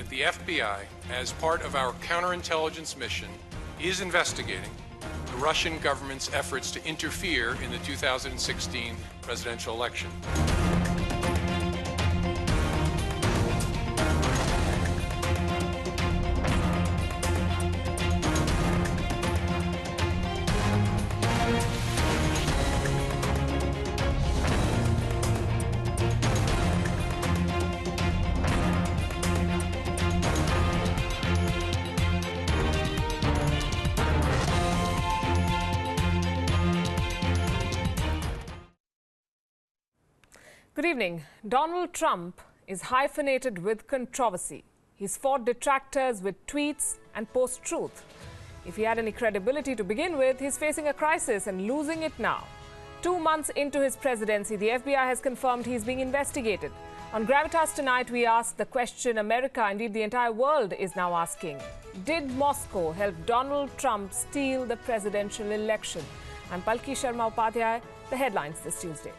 The FBI, as part of our counterintelligence mission, is investigating the Russian government's efforts to interfere in the 2016 presidential election. Good evening. Donald Trump is hyphenated with controversy. He's fought detractors with tweets and post-truth. If he had any credibility to begin with, he's facing a crisis and losing it now. 2 months into his presidency, the FBI has confirmed he's being investigated. On Gravitas tonight, we ask the question America, indeed the entire world, is now asking. Did Moscow help Donald Trump steal the presidential election? I'm Palki Sharma Upadhyay. The headlines this Tuesday.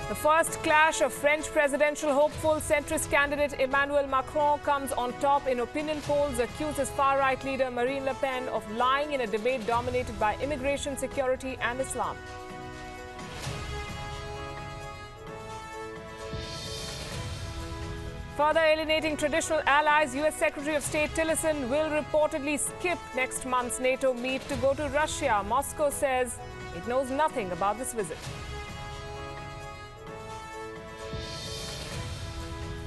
The first clash of French presidential hopeful centrist candidate Emmanuel Macron comes on top in opinion polls, accuses far-right leader Marine Le Pen of lying in a debate dominated by immigration, security and Islam. Further alienating traditional allies, U.S. Secretary of State Tillerson will reportedly skip next month's NATO meet to go to Russia. Moscow says it knows nothing about this visit.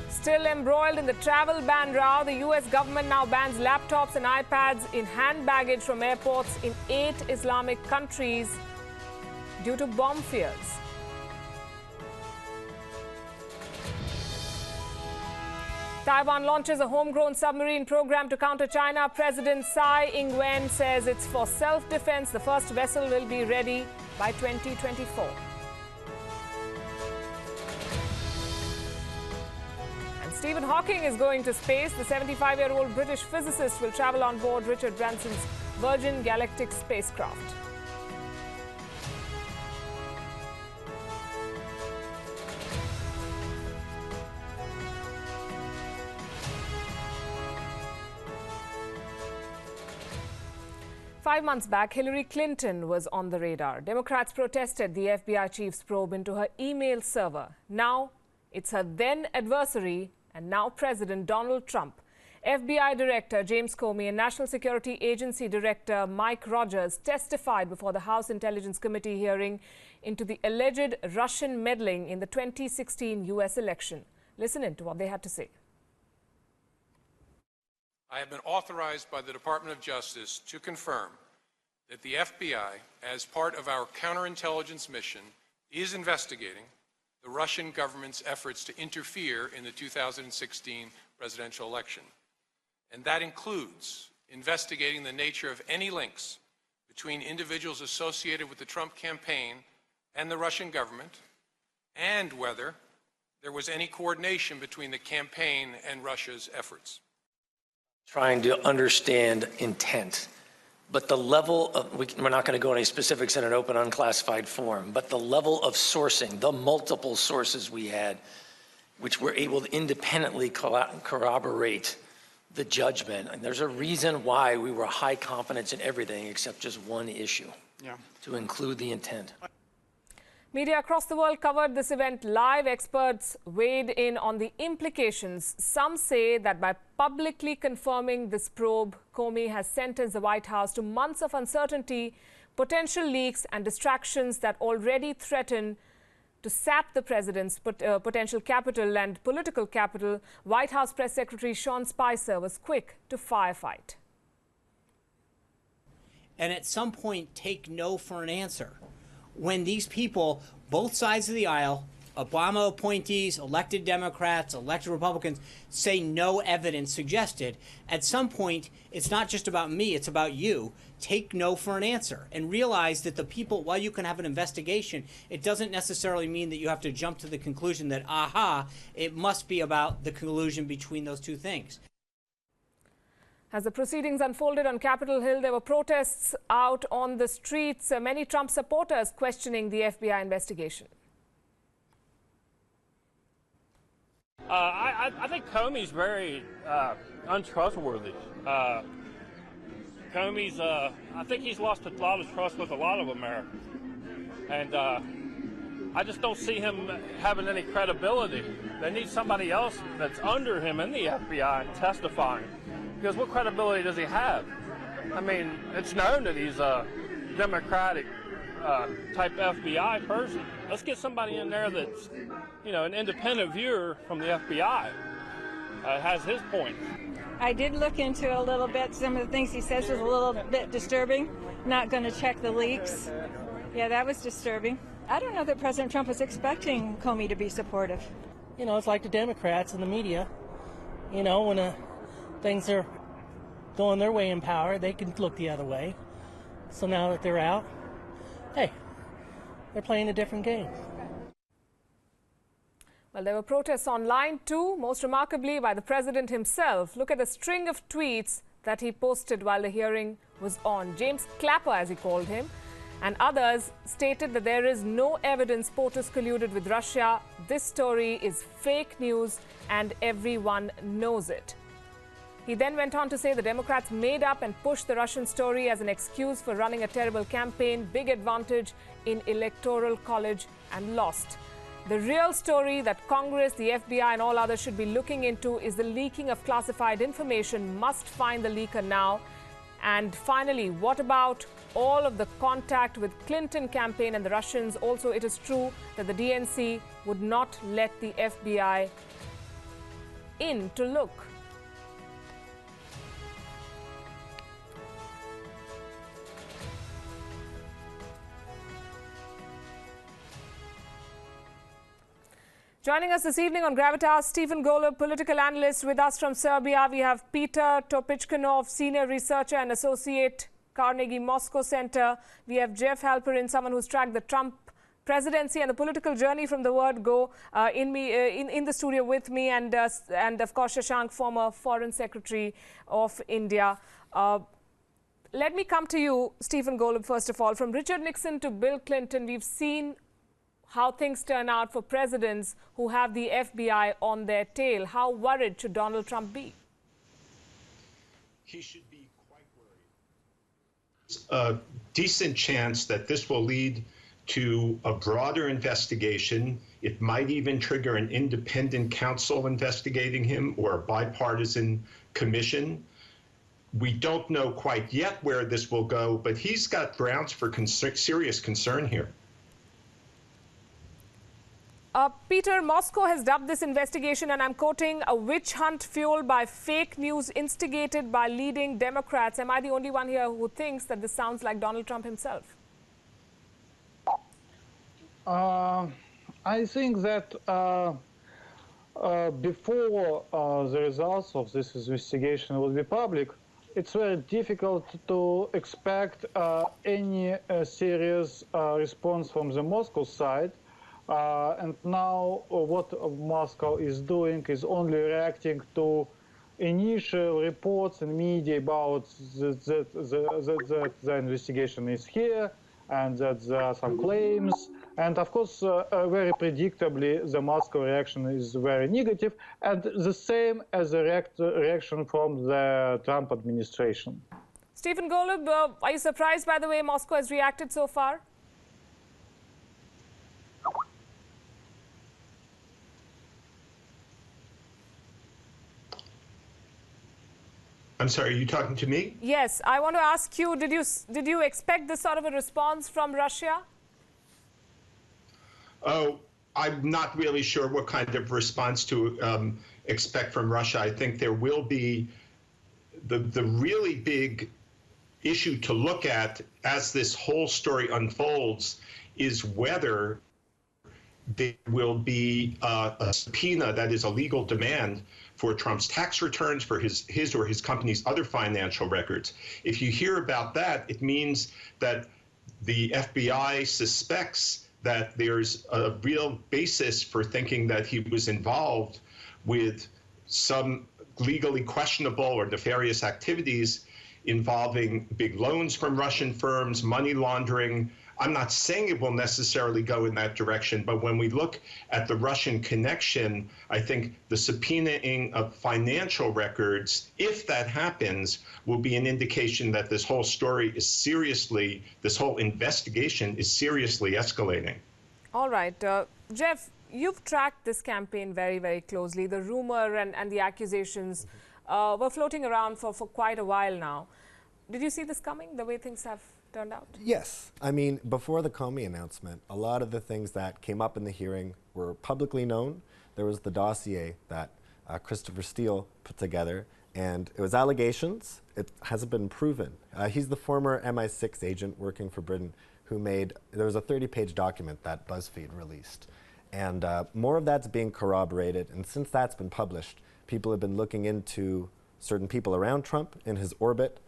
Still embroiled in the travel ban row, the U.S. government now bans laptops and iPads in hand baggage from airports in 8 Islamic countries due to bomb fears. Taiwan launches a homegrown submarine program to counter China. President Tsai Ing-wen says it's for self-defense. The first vessel will be ready by 2024. Stephen Hawking is going to space. The 75-year-old British physicist will travel on board Richard Branson's Virgin Galactic spacecraft. Five months back, Hillary Clinton was on the radar. Democrats protested the FBI chief's probe into her email server. Now it's her then adversary and now President Donald Trump. FBI Director James Comey and National Security Agency Director Mike Rogers testified before the House Intelligence Committee hearing into the alleged Russian meddling in the 2016 U.S. election. Listen in to what they had to say. I have been authorized by the Department of Justice to confirm that the FBI, as part of our counterintelligence mission, is investigating the Russian government's efforts to interfere in the 2016 presidential election. And that includes investigating the nature of any links between individuals associated with the Trump campaign and the Russian government, and whether there was any coordination between the campaign and Russia's efforts. Trying to understand intent. But the level of, we're not going to go into specifics in an open, unclassified form, but the level of sourcing, the multiple sources we had, which were able to independently corroborate the judgment. And there's a reason why we were high confidence in everything except just one issue, to include the intent. Media across the world covered this event live. Experts weighed in on the implications. Some say that by publicly confirming this probe, Comey has sentenced the White House to months of uncertainty, potential leaks and distractions that already threaten to sap the president's potential capital and political capital. White House Press Secretary Sean Spicer was quick to firefight. And at some point, take no for an answer. When these people, both sides of the aisle, Obama appointees, elected Democrats, elected Republicans say no evidence suggested. At some point, it's not just about me, it's about you. Take no for an answer and realize that the people, while you can have an investigation, it doesn't necessarily mean that you have to jump to the conclusion that, aha, it must be about the collusion between those two things. As the proceedings unfolded on Capitol Hill, there were protests out on the streets, many Trump supporters questioning the FBI investigation. I think Comey's very untrustworthy. Comey's, I think he's lost a lot of trust with a lot of Americans. And I just don't see him having any credibility. They need somebody else that's under him in the FBI and testifying. Because what credibility does he have? I mean, it's known that he's a Democratic type FBI person. Let's get somebody in there that's, you know, an independent viewer from the FBI, has his point. I did look into a little bit. Some of the things he says was a little bit disturbing. Not going to check the leaks. Yeah, that was disturbing. I don't know that President Trump was expecting Comey to be supportive. You know, it's like the Democrats and the media. You know, when things are going their way in power, they can look the other way. So now that they're out, hey, they're playing a different game. Well, there were protests online too, most remarkably by the president himself. Look at the string of tweets that he posted while the hearing was on. James Clapper, as he called him, and others stated that there is no evidence POTUS colluded with Russia. This story is fake news and everyone knows it. He then went on to say the Democrats made up and pushed the Russian story as an excuse for running a terrible campaign, big advantage in Electoral College, and lost. The real story that Congress, the FBI, and all others should be looking into is the leaking of classified information. Must find the leaker now. And finally, what about all of the contact with Clinton campaign and the Russians? Also, it is true that the DNC would not let the FBI in to look. Joining us this evening on Gravitas, Stephen Golub, political analyst. With us from Serbia, we have Peter Topichkanov, senior researcher and associate, Carnegie Moscow Center. We have Jeff Halperin, someone who's tracked the Trump presidency and the political journey from the word go, in the studio with me, and of course Shashank, former Foreign Secretary of India. Let me come to you, Stephen Golub, first of all. From Richard Nixon to Bill Clinton, we've seen how things turn out for presidents who have the FBI on their tail. How worried should Donald Trump be? He should be quite worried. A decent chance that this will lead to a broader investigation. It might even trigger an independent counsel investigating him or a bipartisan commission. We don't know quite yet where this will go, but he's got grounds for serious concern here. Peter, Moscow has dubbed this investigation, and I'm quoting, a witch hunt fueled by fake news instigated by leading Democrats. Am I the only one here who thinks that this sounds like Donald Trump himself? I think that before the results of this investigation will be public, it's very difficult to expect any serious response from the Moscow side. And now what Moscow is doing is only reacting to initial reports in media about that the investigation is here and that there are some claims. And of course, very predictably, the Moscow reaction is very negative, and the same as the reaction from the Trump administration. Stephen Golub, are you surprised by the way Moscow has reacted so far? I'm sorry, are you talking to me? Yes, I want to ask you, did you expect this sort of a response from Russia? Oh, I'm not really sure what kind of response to expect from Russia. I think there will be the really big issue to look at as this whole story unfolds is whether there will be a subpoena that is a legal demand for Trump's tax returns, for his or his company's other financial records. If you hear about that, it means that the FBI suspects that there's a real basis for thinking that he was involved with some legally questionable or nefarious activities involving big loans from Russian firms, money laundering. I'm not saying it will necessarily go in that direction, but when we look at the Russian connection, I think the subpoenaing of financial records, if that happens, will be an indication that this whole story is seriously, this whole investigation is seriously escalating. All right. Jeff, you've tracked this campaign very, very closely. The rumor and the accusations were floating around for quite a while now. Did you see this coming, the way things have turned out? Yes. I mean, before the Comey announcement, a lot of the things that came up in the hearing were publicly known. There was the dossier that Christopher Steele put together, and it was allegations. It hasn't been proven. He's the former MI6 agent working for Britain who there was a 30-page document that BuzzFeed released. And more of that's being corroborated, and since that's been published, people have been looking into certain people around Trump in his orbit,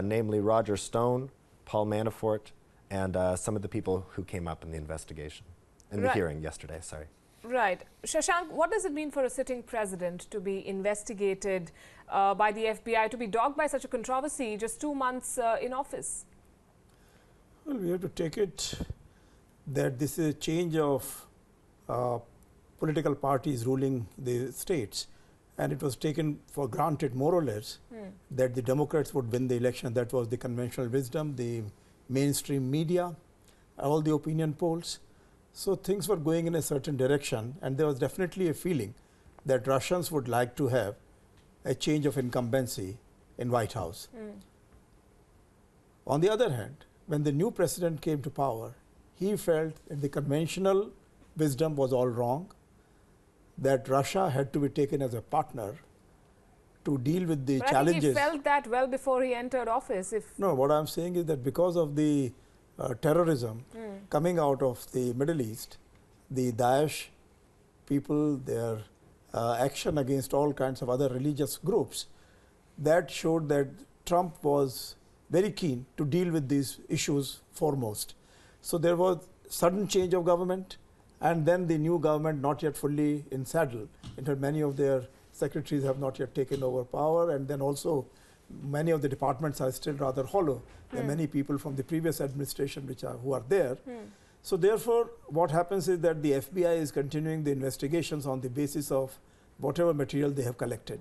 namely Roger Stone, Paul Manafort, and some of the people who came up in the investigation, in the hearing yesterday, sorry. Right. Shashank, what does it mean for a sitting president to be investigated by the FBI, to be dogged by such a controversy just 2 months in office? Well, we have to take it that this is a change of political parties ruling the states. And it was taken for granted, more or less, that the Democrats would win the election. That was the conventional wisdom, the mainstream media, all the opinion polls. So things were going in a certain direction, and there was definitely a feeling that Russians would like to have a change of incumbency in White House. On the other hand, when the new president came to power, he felt that the conventional wisdom was all wrong, that Russia had to be taken as a partner to deal with the challenges. I think he felt that well before he entered office. No, what I'm saying is that because of the terrorism coming out of the Middle East, the Daesh people, their action against all kinds of other religious groups, that showed that Trump was very keen to deal with these issues foremost. So there was sudden change of government, and then the new government not yet fully in saddle. In fact, many of their secretaries have not yet taken over power, and then also many of the departments are still rather hollow. There are many people from the previous administration who are there. So therefore, what happens is that the FBI is continuing the investigations on the basis of whatever material they have collected.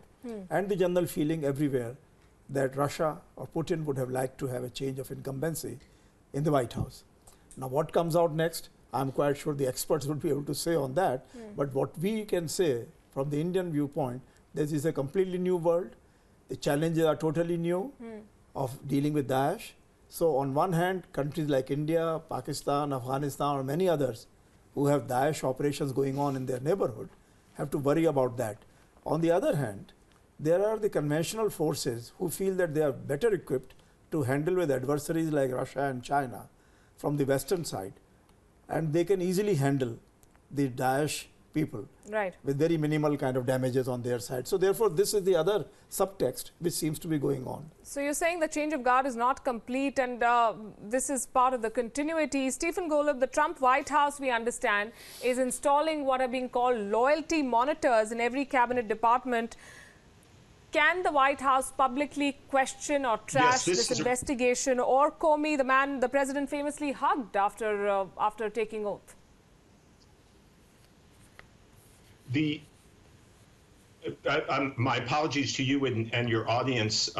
And the general feeling everywhere that Russia or Putin would have liked to have a change of incumbency in the White House. Now, what comes out next, I'm quite sure the experts would be able to say on that. But what we can say from the Indian viewpoint, this is a completely new world. The challenges are totally new of dealing with Daesh. So on one hand, countries like India, Pakistan, Afghanistan, or many others who have Daesh operations going on in their neighborhood have to worry about that. On the other hand, there are the conventional forces who feel that they are better equipped to handle with adversaries like Russia and China from the Western side. And they can easily handle the Daesh people with very minimal kind of damages on their side. So therefore, this is the other subtext which seems to be going on. So you're saying the change of guard is not complete, and this is part of the continuity. Stephen Golub, the Trump White House, we understand, is installing what are being called loyalty monitors in every cabinet department. Can the White House publicly question or trash this investigation, or Comey, the man the president famously hugged after taking oath? My apologies to you and your audience.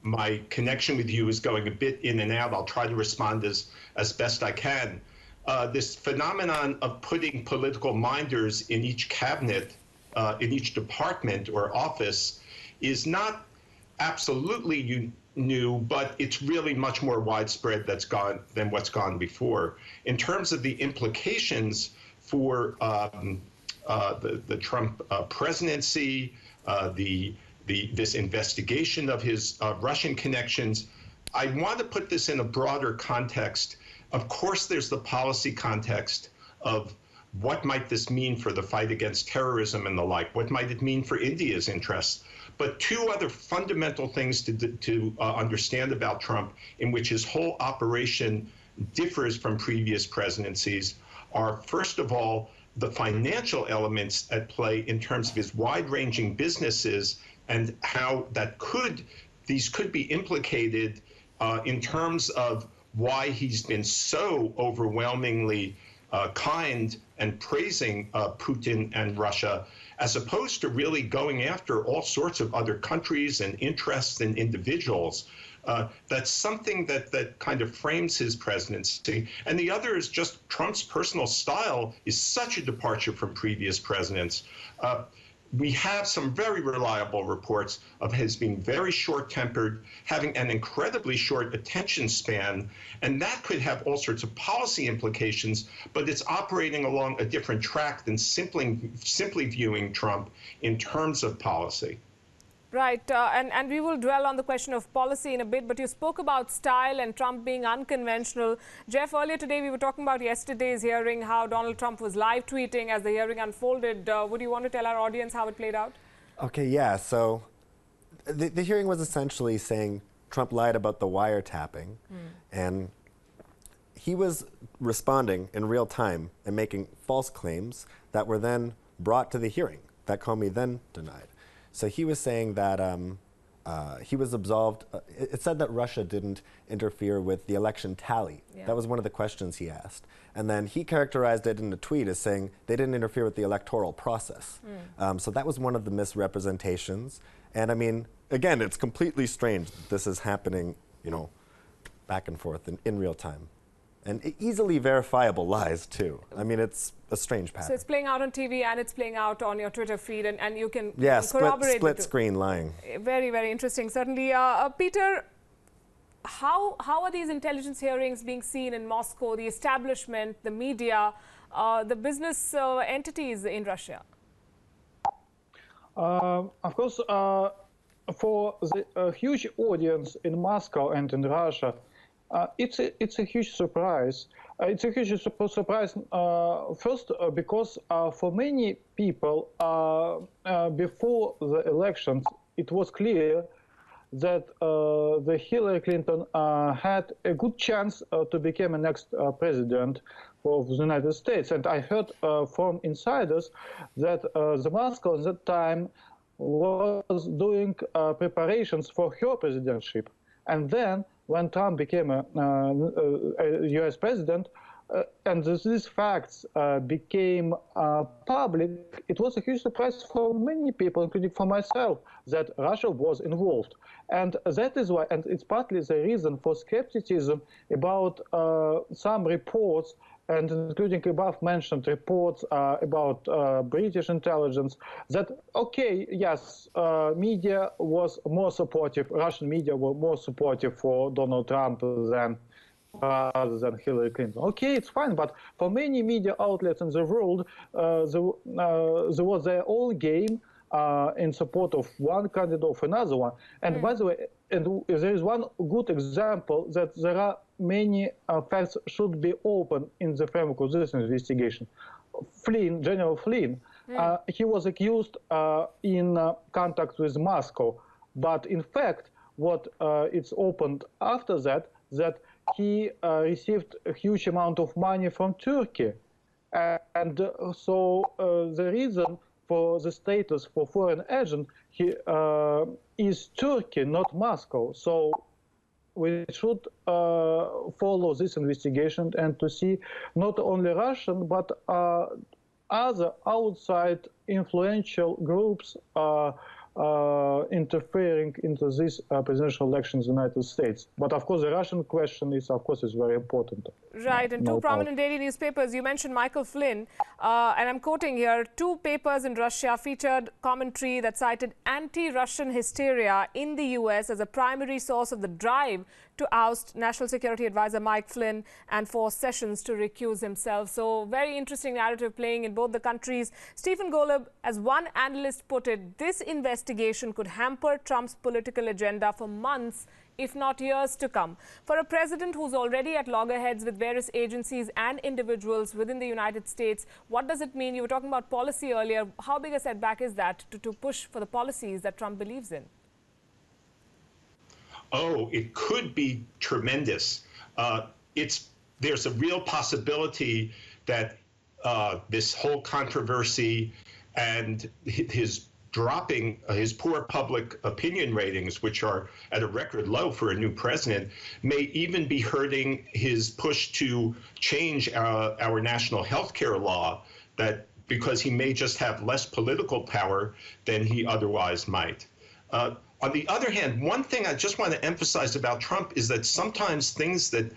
My connection with you is going a bit in and out. I'll try to respond as best I can. This phenomenon of putting political minders in each cabinet, in each department or office, is not absolutely new, but it's really much more widespread than what's gone before. In terms of the implications for the Trump presidency, this investigation of his Russian connections, I want to put this in a broader context. Of course, there's the policy context of what might this mean for the fight against terrorism and the like? What might it mean for India's interests? But two other fundamental things to understand about Trump, in which his whole operation differs from previous presidencies, are, first of all, the financial elements at play in terms of his wide-ranging businesses and how these could be implicated in terms of why he's been so overwhelmingly kind and praising Putin and Russia, as opposed to really going after all sorts of other countries and interests and individuals. That's something that kind of frames his presidency. And the other is just Trump's personal style is such a departure from previous presidents. We have some very reliable reports of his being very short-tempered, having an incredibly short attention span, and that could have all sorts of policy implications, but it's operating along a different track than simply viewing Trump in terms of policy. Right, and we will dwell on the question of policy in a bit, but you spoke about style and Trump being unconventional. Jeff, earlier today we were talking about yesterday's hearing, how Donald Trump was live tweeting as the hearing unfolded. Would you want to tell our audience how it played out? Okay, yeah, so the hearing was essentially saying Trump lied about the wiretapping, and he was responding in real time and making false claims that were then brought to the hearing that Comey then denied. So he was saying that he was absolved. It said that Russia didn't interfere with the election tally. Yeah. That was one of the questions he asked. And then he characterized it in a tweet as saying they didn't interfere with the electoral process. So that was one of the misrepresentations. And I mean, again, it's completely strange that this is happening, you know, back and forth in real time. And easily verifiable lies, too. I mean, it's a strange pattern. So it's playing out on TV and it's playing out on your Twitter feed, and you can corroborate split screen lying. Very, very interesting. Certainly. Peter, how are these intelligence hearings being seen in Moscow, the establishment, the media, the business entities in Russia? Of course, for the huge audience in Moscow and in Russia, it's a huge surprise. It's a huge surprise, first, because for many people, before the elections, it was clear that the Hillary Clinton had a good chance to become the next president of the United States. And I heard from insiders that the Moscow at that time was doing preparations for her presidency. And then, when Trump became a U.S. president, and these facts became public, it was a huge surprise for many people, including for myself, that Russia was involved. And that is why, and it's partly the reason for skepticism about some reports, and including above-mentioned reports about British intelligence, that, okay, yes, media was more supportive, Russian media were more supportive for Donald Trump than rather than Hillary Clinton. Okay, it's fine, but for many media outlets in the world, there was their own game in support of one candidate or another one. And by the way, and there is one good example that there are many facts should be open in the framework of this investigation. Flynn, General Flynn, he was accused in contact with Moscow, but in fact, what it's opened after that, that he received a huge amount of money from Turkey. And so the reason for the status for foreign agent is Turkey, not Moscow. So we should follow this investigation and to see not only Russian, but other outside influential groups interfering into these presidential elections in the United States. But of course, the Russian question is, of course, is very important. Right, and two prominent daily newspapers, you mentioned Michael Flynn, and I'm quoting here, two papers in Russia featured commentary that cited anti-Russian hysteria in the US as a primary source of the drive to oust National Security Advisor Mike Flynn and force Sessions to recuse himself. So very interesting narrative playing in both the countries. Stephen Golub, as one analyst put it, this investigation could hamper Trump's political agenda for months if not years to come. For a president who's already at loggerheads with various agencies and individuals within the United States, what does it mean? You were talking about policy earlier. How big a setback is that to push for the policies that Trump believes in? Oh, it could be tremendous. There's a real possibility that this whole controversy and his dropping his poor public opinion ratings, which are at a record low for a new president, may even be hurting his push to change our national health care law, because he may just have less political power than he otherwise might. On the other hand, one thing I just want to emphasize about Trump is that sometimes things that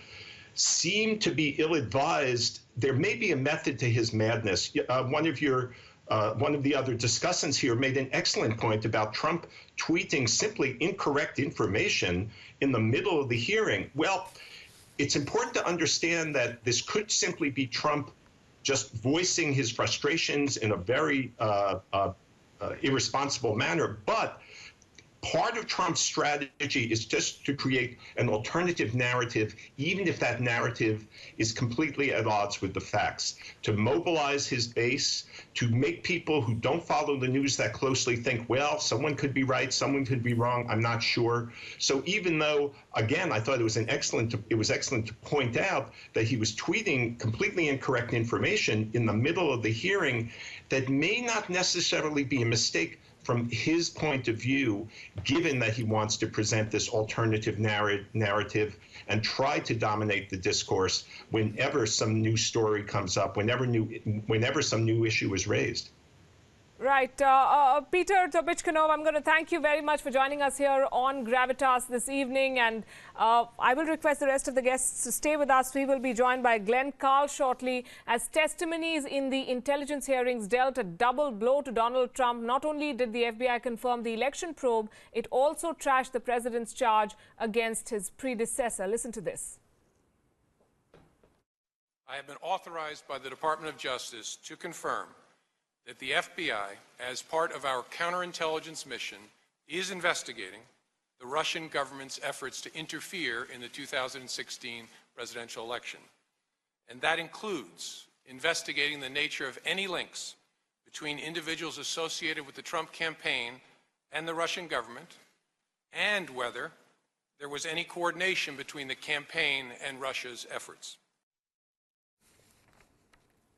seem to be ill-advised, there may be a method to his madness. One of the other discussants here made an excellent point about Trump tweeting simply incorrect information in the middle of the hearing. Well, it's important to understand that this could simply be Trump just voicing his frustrations in a very irresponsible manner, but part of Trump's strategy is just to create an alternative narrative, even if that narrative is completely at odds with the facts, to mobilize his base, to make people who don't follow the news that closely think, well, someone could be right, someone could be wrong, I'm not sure. So even though, again, I thought it was excellent to point out that he was tweeting completely incorrect information in the middle of the hearing, that may not necessarily be a mistake from his point of view, given that he wants to present this alternative narrative and try to dominate the discourse whenever some new story comes up, whenever some new issue is raised. Right. Peter Tobichkanov, I'm going to thank you very much for joining us here on Gravitas this evening. And I will request the rest of the guests to stay with us. We will be joined by Glenn Carl shortly, as testimonies in the intelligence hearings dealt a double blow to Donald Trump. Not only did the FBI confirm the election probe, it also trashed the president's charge against his predecessor. Listen to this. I have been authorized by the Department of Justice to confirm that the FBI, as part of our counterintelligence mission, is investigating the Russian government's efforts to interfere in the 2016 presidential election. And that includes investigating the nature of any links between individuals associated with the Trump campaign and the Russian government, and whether there was any coordination between the campaign and Russia's efforts.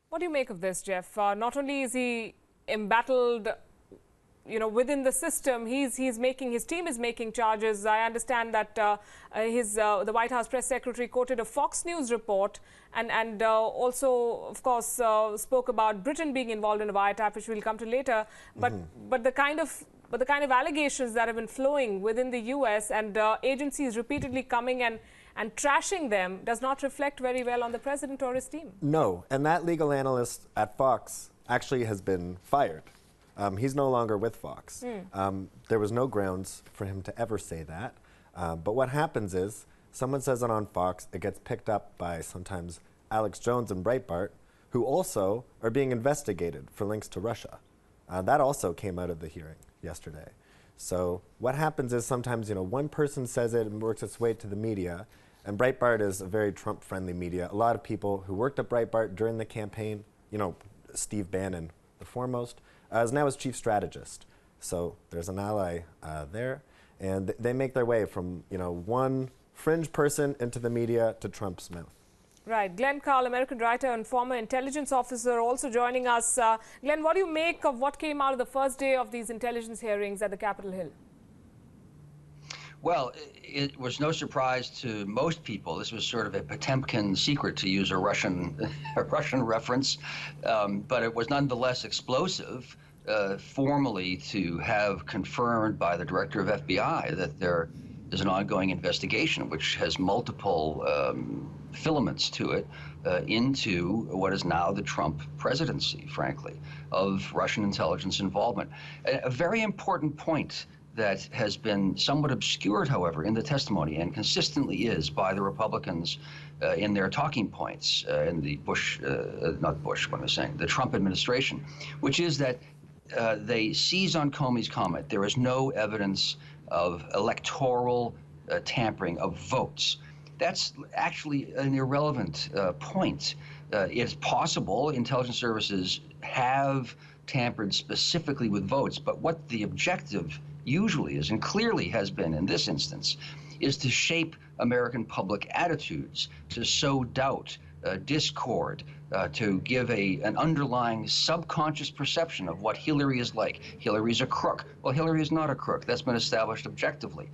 What do you make of this, Jeff? Not only is he embattled, within the system, his team is making charges. I understand that the White House press secretary quoted a Fox News report and also, of course, spoke about Britain being involved in a wiretap, which we'll come to later. But the kind of allegations that have been flowing within the U.S. and agencies repeatedly coming and trashing them does not reflect very well on the president or his team. No, and that legal analyst at Fox actually has been fired. He's no longer with Fox. There was no grounds for him to ever say that. But what happens is, someone says it on Fox, it gets picked up by sometimes Alex Jones and Breitbart, who also are being investigated for links to Russia. That also came out of the hearing yesterday. So what happens is sometimes, one person says it and works its way to the media. And Breitbart is a very Trump-friendly media. A lot of people who worked at Breitbart during the campaign, Steve Bannon, the foremost, is now his chief strategist. So there's an ally there. And they make their way from, one fringe person into the media to Trump's mouth. Right. Glenn Carl, American writer and former intelligence officer, also joining us. Glenn, what do you make of what came out of the first day of these intelligence hearings at the Capitol Hill? Well, it was no surprise to most people. This was sort of a Potemkin secret, to use a Russian reference, but it was nonetheless explosive formally to have confirmed by the director of FBI that there is an ongoing investigation which has multiple filaments to it into what is now the Trump presidency, frankly, of Russian intelligence involvement. A very important point that has been somewhat obscured, however, in the testimony, and consistently is by the Republicans in their talking points in the the Trump administration, which is that they seize on Comey's comment. There is no evidence of electoral tampering of votes. That's actually an irrelevant point. It's possible intelligence services have tampered specifically with votes, but what the objective usually is, and clearly has been in this instance, is to shape American public attitudes, to sow doubt, discord, to give an underlying subconscious perception of what Hillary is like. Hillary's a crook. Well, Hillary is not a crook. That's been established objectively.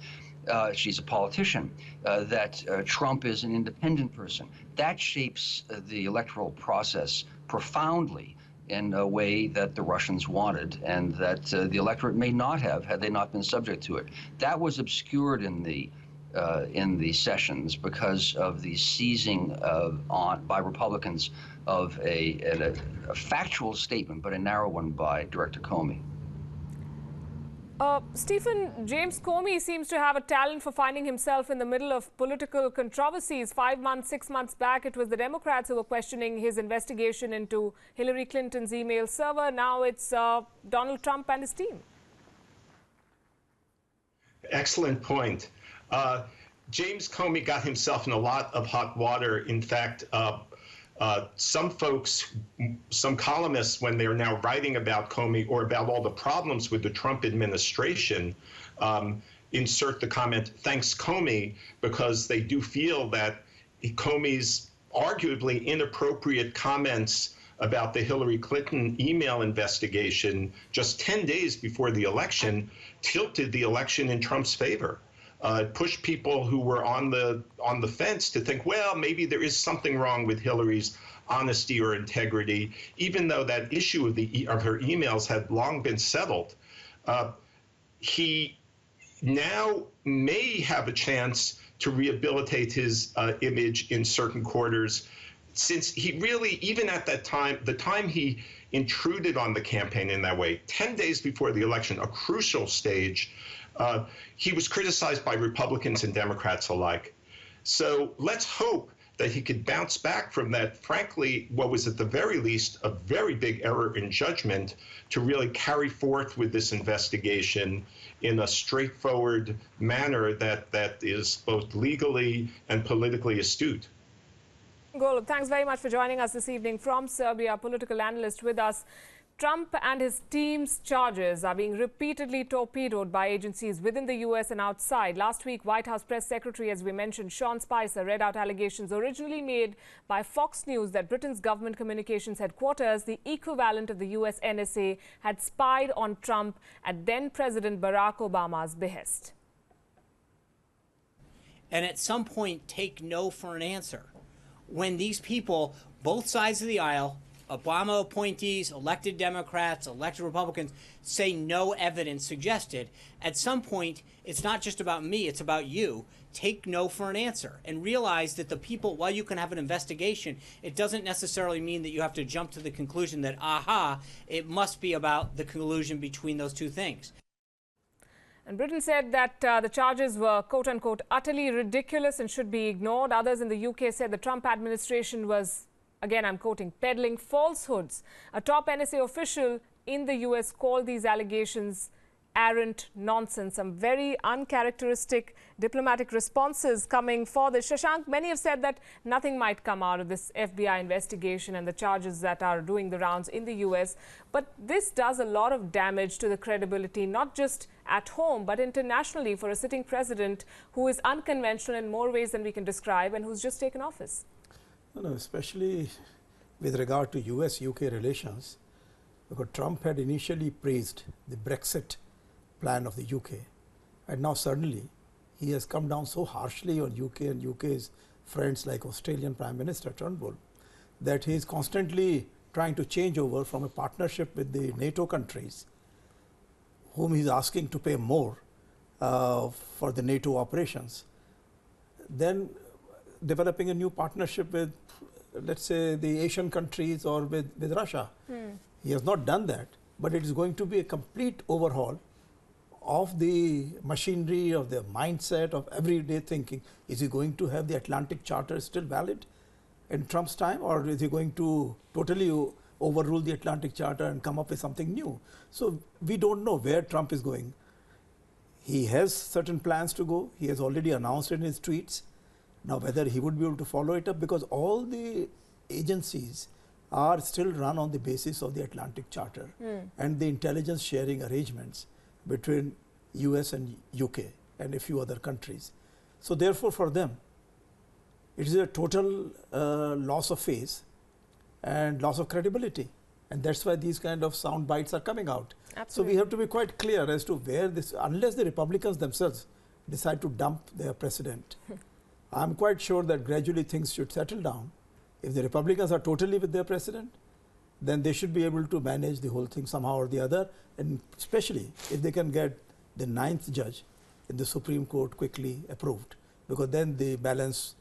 She's a politician, that Trump is an independent person. That shapes the electoral process profoundly in a way that the Russians wanted and that the electorate may not have had they not been subject to it. That was obscured in the sessions because of the seizing by Republicans of a factual statement, but a narrow one by Director Comey. Stephen, James Comey seems to have a talent for finding himself in the middle of political controversies. 5 months, 6 months back, it was the Democrats who were questioning his investigation into Hillary Clinton's email server. Now it's Donald Trump and his team. Excellent point. James Comey got himself in a lot of hot water. In fact, some folks, some columnists, when they're now writing about Comey or about all the problems with the Trump administration, insert the comment, thanks Comey, because they do feel that Comey's arguably inappropriate comments about the Hillary Clinton email investigation just 10 days before the election tilted the election in Trump's favor. Pushed people who were on the fence to think, well, maybe there is something wrong with Hillary's honesty or integrity, even though that issue of her emails had long been settled. He now may have a chance to rehabilitate his image in certain quarters, since he really, even at that time, the time he intruded on the campaign in that way, 10 days before the election, a crucial stage, he was criticized by Republicans and Democrats alike. So let's hope that he could bounce back from that, frankly, what was at the very least a very big error in judgment, to really carry forth with this investigation in a straightforward manner that is both legally and politically astute. Golub, thanks very much for joining us this evening from Serbia, political analyst with us. Trump and his team's charges are being repeatedly torpedoed by agencies within the U.S. and outside. Last week, White House Press Secretary, as we mentioned, Sean Spicer, read out allegations originally made by Fox News that Britain's government communications headquarters, the equivalent of the U.S. NSA, had spied on Trump at then-President Barack Obama's behest. And at some point, take no for an answer. When these people, both sides of the aisle, Obama appointees, elected Democrats, elected Republicans, say no evidence suggested, at some point, it's not just about me, it's about you. Take no for an answer and realize that the people, while you can have an investigation, it doesn't necessarily mean that you have to jump to the conclusion that, aha, it must be about the collusion between those two things. And Britain said that the charges were, quote-unquote, utterly ridiculous and should be ignored. Others in the UK said the Trump administration was, again, I'm quoting, peddling falsehoods. A top NSA official in the US called these allegations arrant nonsense. Some very uncharacteristic diplomatic responses coming for this. Shashank, many have said that nothing might come out of this FBI investigation and the charges that are doing the rounds in the US. But this does a lot of damage to the credibility, not just at home, but internationally, for a sitting president who is unconventional in more ways than we can describe and who's just taken office. No, especially with regard to US-UK relations, because Trump had initially praised the Brexit plan of the UK, and now suddenly he has come down so harshly on UK and UK's friends like Australian Prime Minister Turnbull that he is constantly trying to change over from a partnership with the NATO countries, whom he's asking to pay more for the NATO operations, then developing a new partnership with, let's say, the Asian countries or with Russia. He has not done that, but it is going to be a complete overhaul of the machinery, of the mindset, of everyday thinking. Is he going to have the Atlantic Charter still valid in Trump's time, or is he going to totally overrule the Atlantic Charter and come up with something new? So we don't know where Trump is going. He has certain plans to go. He has already announced in his tweets. Now, whether he would be able to follow it up, because all the agencies are still run on the basis of the Atlantic Charter and the intelligence sharing arrangements between US and UK and a few other countries. So therefore, for them, it is a total loss of face and loss of credibility. And that's why these kind of sound bites are coming out. Absolutely. So we have to be quite clear as to where this, unless the Republicans themselves decide to dump their president, I'm quite sure that gradually things should settle down. If the Republicans are totally with their president, then they should be able to manage the whole thing somehow or the other, and especially if they can get the 9th judge in the Supreme Court quickly approved, because then the balance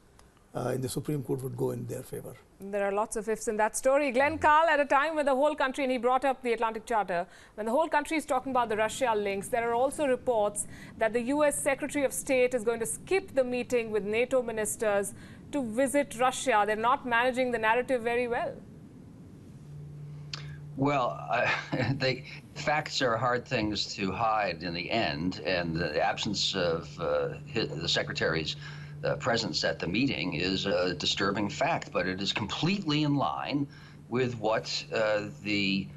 in the Supreme Court would go in their favor. There are lots of ifs in that story. Glenn Carl, at a time when the whole country, and he brought up the Atlantic Charter, when the whole country is talking about the Russia links, there are also reports that the US Secretary of State is going to skip the meeting with NATO ministers to visit Russia. They're not managing the narrative very well. Well, facts are hard things to hide in the end, and the absence of the Secretary's presence at the meeting is a disturbing fact, but it is completely in line with what the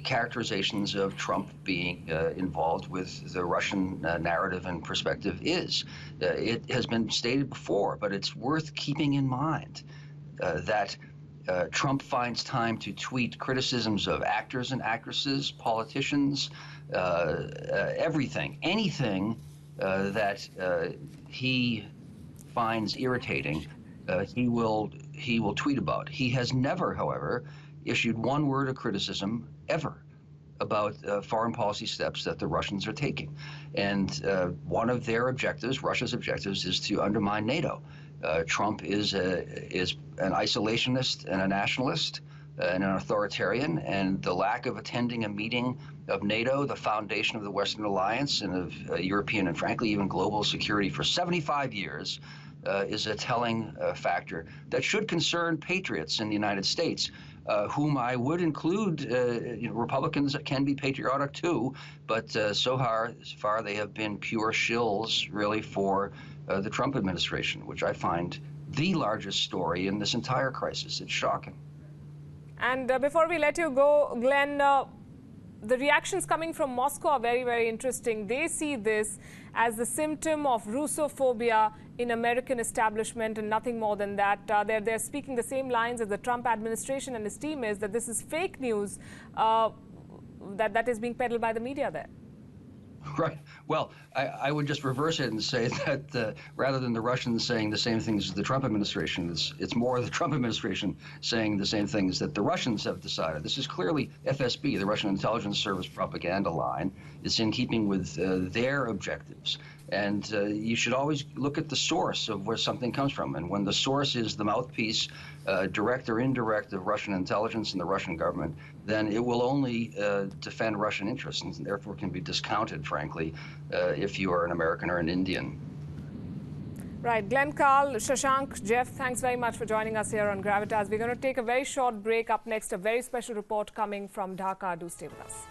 characterizations of Trump being involved with the Russian narrative and perspective is. It has been stated before, but it's worth keeping in mind that Trump finds time to tweet criticisms of actors and actresses, politicians, everything, anything that he finds irritating, he will tweet about. He has never, however, issued one word of criticism ever about foreign policy steps that the Russians are taking. And one of their objectives, Russia's objectives, is to undermine NATO. Trump is an isolationist and a nationalist and an authoritarian, and the lack of attending a meeting of NATO, the foundation of the Western Alliance and of European and frankly even global security for 75 years, is a telling factor that should concern patriots in the United States, whom I would include. Republicans can be patriotic too, but so far they have been pure shills, really, for the Trump administration, which I find the largest story in this entire crisis. It's shocking. And before we let you go, Glenn, the reactions coming from Moscow are very, very interesting. They see this as the symptom of Russophobia in American establishment and nothing more than that. They're speaking the same lines as the Trump administration and his team is, that this is fake news that is being peddled by the media there. Right. Well, I would just reverse it and say that rather than the Russians saying the same things as the Trump administration, it's more the Trump administration saying the same things that the Russians have decided. This is clearly FSB, the Russian Intelligence Service propaganda line. It's in keeping with their objectives. And you should always look at the source of where something comes from. And when the source is the mouthpiece, direct or indirect, of Russian intelligence and the Russian government, then it will only defend Russian interests and therefore can be discounted, frankly, if you are an American or an Indian. Right. Glenn Carl, Shashank, Jeff, thanks very much for joining us here on Gravitas. We're going to take a very short break. Up next, a very special report coming from Dhaka. Do stay with us.